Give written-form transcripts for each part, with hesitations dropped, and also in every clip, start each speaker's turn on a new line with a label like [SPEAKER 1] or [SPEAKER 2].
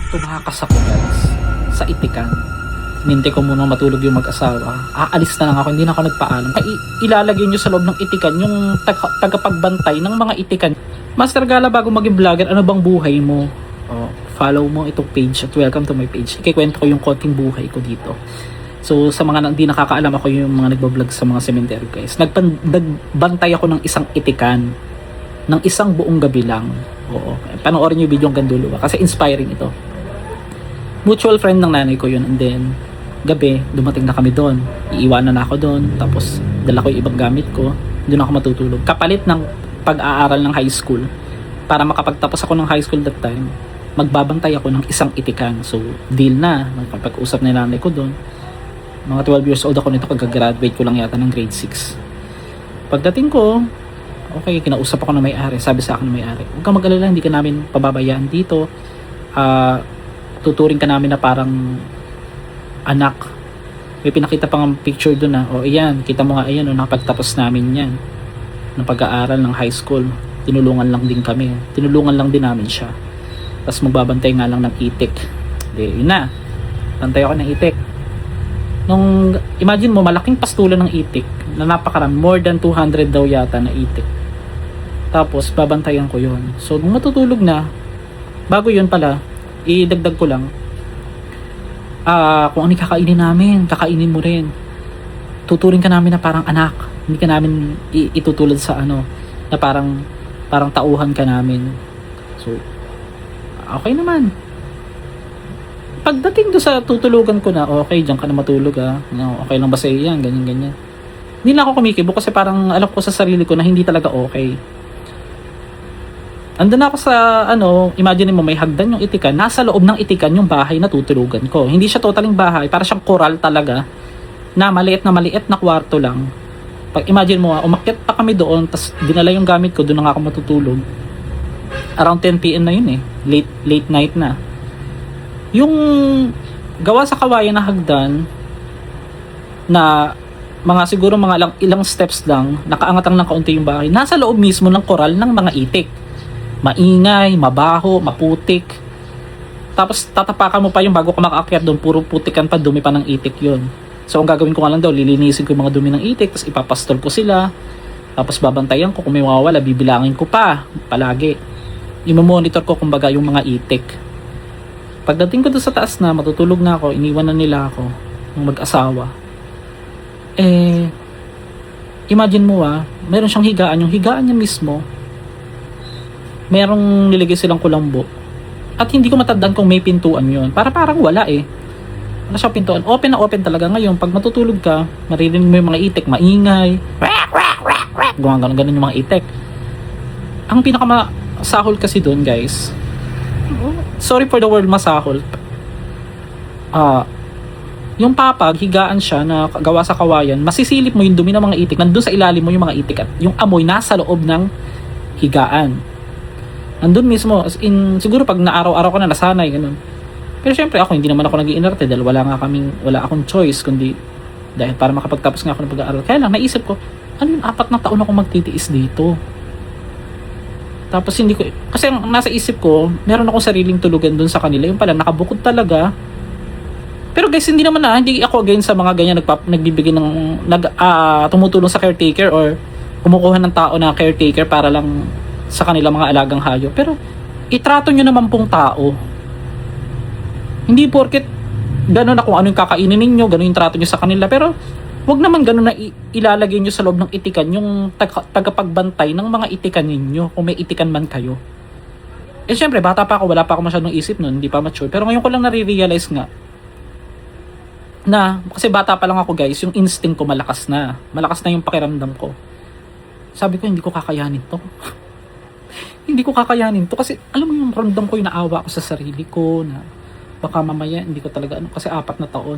[SPEAKER 1] Tumakas ako guys sa itikan. Hinintay ko muna matulog yung mag-asawa. Aalis na lang ako, hindi na ako nagpaalam. Ilalagay nyo sa loob ng itikan yung tagapagbantay ng mga itikan. Master Gala, bago maging vlogger, ano bang buhay mo? Follow mo itong page at welcome to my page. Ikikwento ko yung konting buhay ko dito. So sa mga hindi nakakaalam, ako yung mga nagbablog sa mga cemetery guys. Nagbantay ako ng isang itikan ng isang buong gabi lang. Oo. Panoorin yung video hanggang dulo kasi inspiring ito. Mutual friend ng nanay ko yun, and then gabi dumating na kami doon, iiwanan na ako doon, tapos dala ko yung ibang gamit ko, doon ako matutulog kapalit ng pag-aaral ng high school. Para makapagtapos ako ng high school that time, magbabantay ako ng isang itikan. So deal na, magpapag-usap na nanay ko doon. Mga 12 years old ako nito, kagagraduate ko lang yata ng grade 6. Pagdating ko, okay, kinausap ako ng may-ari. Sabi sa akin ng may-ari, huwag kang mag-alala, hindi ka namin pababayaan dito. Tuturing ka namin na parang anak. May pinakita pang picture doon na, iyan, kita mo nga, ayan, nakapagtapos namin yan ng pag-aaral ng high school. Tinulungan lang din kami. Tinulungan lang din namin siya. Tapos magbabantay nga lang ng itik. Yun na. Bantay ako ng itik. Nung, imagine mo, malaking pastulan ng itik na napakarami. More than 200 daw yata na itik. Tapos, babantayan ko yun. So, nung matutulog na, bago yun pala, idagdag ko lang, kung ano kakainin namin, kakainin mo rin. Tuturing ka namin na parang anak. Hindi ka namin itutulad sa ano, na parang tauhan ka namin. So, okay naman. Pagdating do sa tutulugan ko na, okay, diyan ka na matulog no, okay lang ba sa iyo yan, ganyan. Hindi na ako kumikibo kasi parang alam ko sa sarili ko na hindi talaga okay. Andun ako sa imagine mo may hagdan yung itikan, nasa loob ng itikan yung bahay na tutulugan ko. Hindi siya totaling bahay, para siyang koral talaga, na maliit na kwarto lang. Pag imagine mo, umakyat pa kami doon, tas dinala yung gamit ko, doon na ako matutulog. Around 10 PM na yun late night na. Yung gawa sa kawayan na hagdan, na siguro mga ilang steps lang, nakaangat lang ng kaunti yung bahay, nasa loob mismo ng koral ng mga itik. Maingay, mabaho, maputik. Tapos tatapakan mo pa yung bago ka makaakyat doon, puro putikan pa, dumi pa ng itik yun. So ang gagawin ko nga lang daw, lilinisin ko yung mga dumi ng itik, tapos ipapastol ko sila, tapos babantayan ko, kung may mawawala, bibilangin ko pa palagi. I-monitor ko kumbaga yung mga itik. Pagdating ko doon sa taas na, matutulog na ako, iniwan na nila ako ng mag-asawa. Imagine mo meron siyang higaan, yung higaan niya mismo merong nilagay silang kulambo. At hindi ko matandaan kung may pintuan yun. Parang wala Wala siyang pintuan. Open na open talaga. Ngayon, pag matutulog ka, maririnig mo yung mga itik, maingay. Ganun yung mga itik. Ang pinakamasahol kasi doon, guys. Sorry for the word masahol. Yung papag, higaan siya na gawa sa kawayan, masisilip mo yung dumi ng mga itik. Nandun sa ilalim mo yung mga itik at yung amoy nasa loob ng higaan. Nandun mismo, as in, siguro pag naaraw-araw ko na nasanay, ganun. Pero syempre ako, hindi naman ako nag-iinarte dahil wala akong choice, kundi dahil para makapagtapos nga ako ng pag-aaral. Kaya lang, naisip ko, 4 na taon ako magtitiis dito. Tapos hindi ko, kasi nasa isip ko, meron akong sariling tulugan dun sa kanila, yung pala, nakabukod talaga. Pero guys, hindi ako against sa mga ganyan, nagbibigay ng, tumutulong sa caretaker or kumukuha ng tao na caretaker para lang sa kanila mga alagang hayop. Pero itrato nyo naman pong tao. Hindi porket gano'n na kung ano yung kakainin ninyo, gano'n yung trato nyo sa kanila. Pero wag naman gano'n na ilalagay nyo sa loob ng itikan yung tagapagbantay ng mga itikan ninyo, kung may itikan man kayo. Syempre bata pa ako, wala pa ako masyadong isip nun, hindi pa mature. Pero ngayon ko lang nare-realize nga na, kasi bata pa lang ako guys, yung instinct ko malakas na yung pakiramdam ko. Sabi ko, hindi ko kakayanin to. Hindi ko kakayanin to kasi alam mo yung ramdam ko, yung naawa ko sa sarili ko na baka mamaya hindi ko talaga kasi 4 na taon.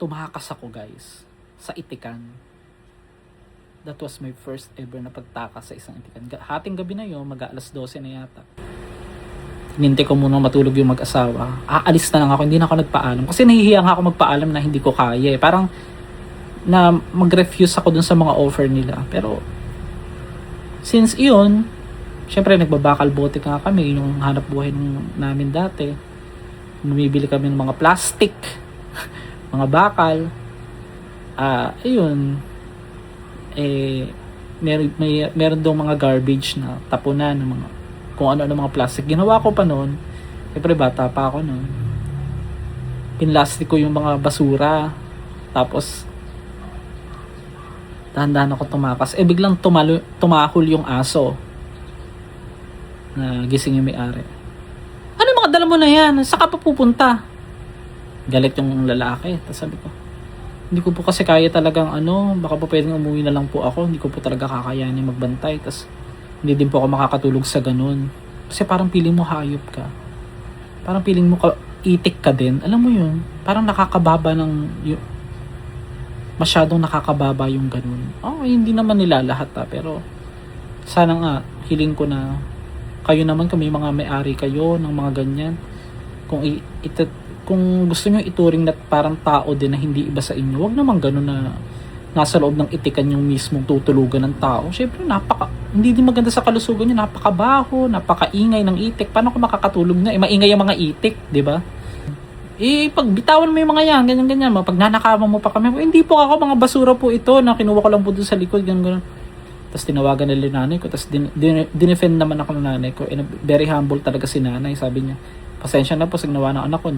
[SPEAKER 1] Tumakas ako guys sa itikan. That was my first ever na pagtakas sa isang itikan. Hating gabi na yun, mag-aalas 12 na yata. Hinintay ko muna matulog yung mag-asawa. Aalis na lang ako, hindi na ako nagpaalam kasi nahihiya nga ako magpaalam na hindi ko kaya. Parang na mag-refuse ako dun sa mga offer nila. Pero since iyon, Syempre, nagbabakal bote nga kami, yung hanap buhay namin dati. Bumibili kami ng mga plastic, mga bakal. Ayun, meron daw mga garbage na tapunan ng mga kung ano mga plastic. Ginawa ko pa noon, syempre bata pa ako noon. Pinlastic ko yung mga basura, tapos dahan-dahan ako tumakas. Biglang tumahol yung aso na gising yung may-ari. Ano mga dala mo na yan? Saan ka pa pupunta? Galit yung lalaki. Tapos sabi ko, hindi ko po kasi kaya talagang baka po pwedeng umuwi na lang po ako. Hindi ko po talaga kakayanin magbantay. Tapos hindi din po ako makakatulog sa ganun. Kasi parang feeling mo hayop ka. Parang feeling mo itik ka din. Alam mo yun? Parang nakakababa masyadong nakakababa yung ganun. Hindi naman nila lahat pero sana nga, hiling ko na kayo naman, kung may mga may-ari kayo ng mga ganyan, kung gusto nyo ituring na parang tao din na hindi iba sa inyo, wag naman ganun na nasa loob ng itikan yung mismong tutulugan ng tao. Syempre, hindi din maganda sa kalusugan nyo, napakabaho, napakaingay ng itik. Paano ka makakatulog na? Maingay yung mga itik, di ba? Pag bitawan mo yung mga yan, ganyan-ganyan, pag nanakawan mo pa kami, hindi po ako, mga basura po ito, na kinuha ko lang po doon sa likod, ganyan-ganyan. Tapos tinawagan nila yung nanay ko, tapos dinefend naman ako ng nanay ko. Very humble talaga si nanay, sabi niya, pasensya na po sa ginawa ng anak ko,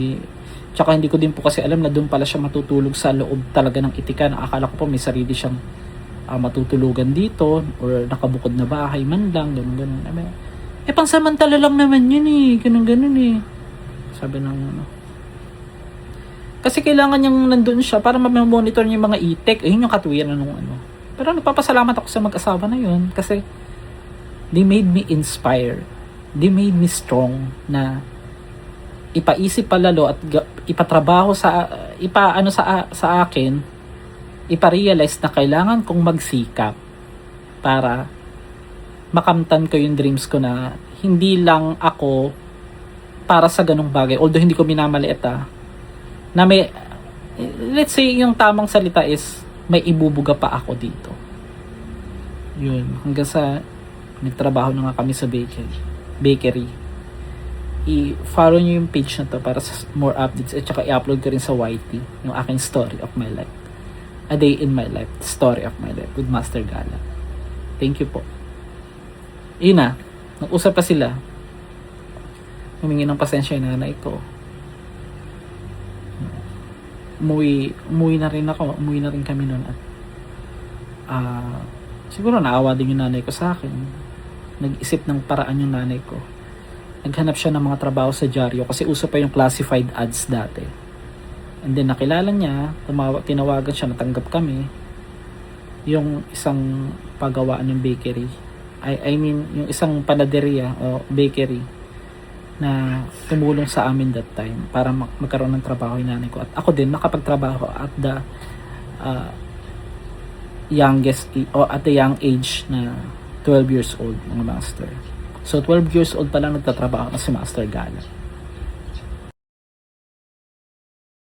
[SPEAKER 1] tsaka hindi ko din po kasi alam na doon pala siya matutulog sa loob talaga ng itikan. Akala ko po may sarili siyang matutulugan dito, or nakabukod na bahay man lang, ganun-ganun. Pansamantala lang naman yun ganun-ganun sabi ng kasi kailangan niyang nandun siya para ma-monitor niya yung mga itik. Yun yung katuwiran ng Pero nagpapasalamat ako sa mag-asawa na yun kasi they made me inspired. They made me strong na ipaisip palalo at ipatrabaho sa akin, iparealize na kailangan kong magsikap para makamtan ko yung dreams ko na hindi lang ako para sa ganung bagay. Although hindi ko minamaliit na may, let's say yung tamang salita is may ibubuga pa ako dito. Yun, hanggang sa nagtrabaho na nga kami sa bakery. I-follow nyo yung page na to para sa more updates at saka i-upload ko rin sa YT yung aking story of my life. A day in my life, story of my life with Master Gala. Thank you po. Yun na, nag-usap pa sila. Humingi ng pasensya yung nanay ko. Umuwi na rin kami noon at siguro naawa din yung nanay ko sa akin. Nag-isip ng paraan yung nanay ko. Naghanap siya ng mga trabaho sa dyaryo kasi uso pa yung classified ads dati. And then nakilala niya, tinawagan siya, natanggap kami. Yung isang pagawaan ng bakery. I mean, yung isang panaderia o bakery na tumulong sa amin that time para magkaroon ng trabaho yung nanay ko. At ako din nakapagtrabaho at the at the young age na 12 years old, mga master. So 12 years old pa lang nagtatrabaho na si Master Gala.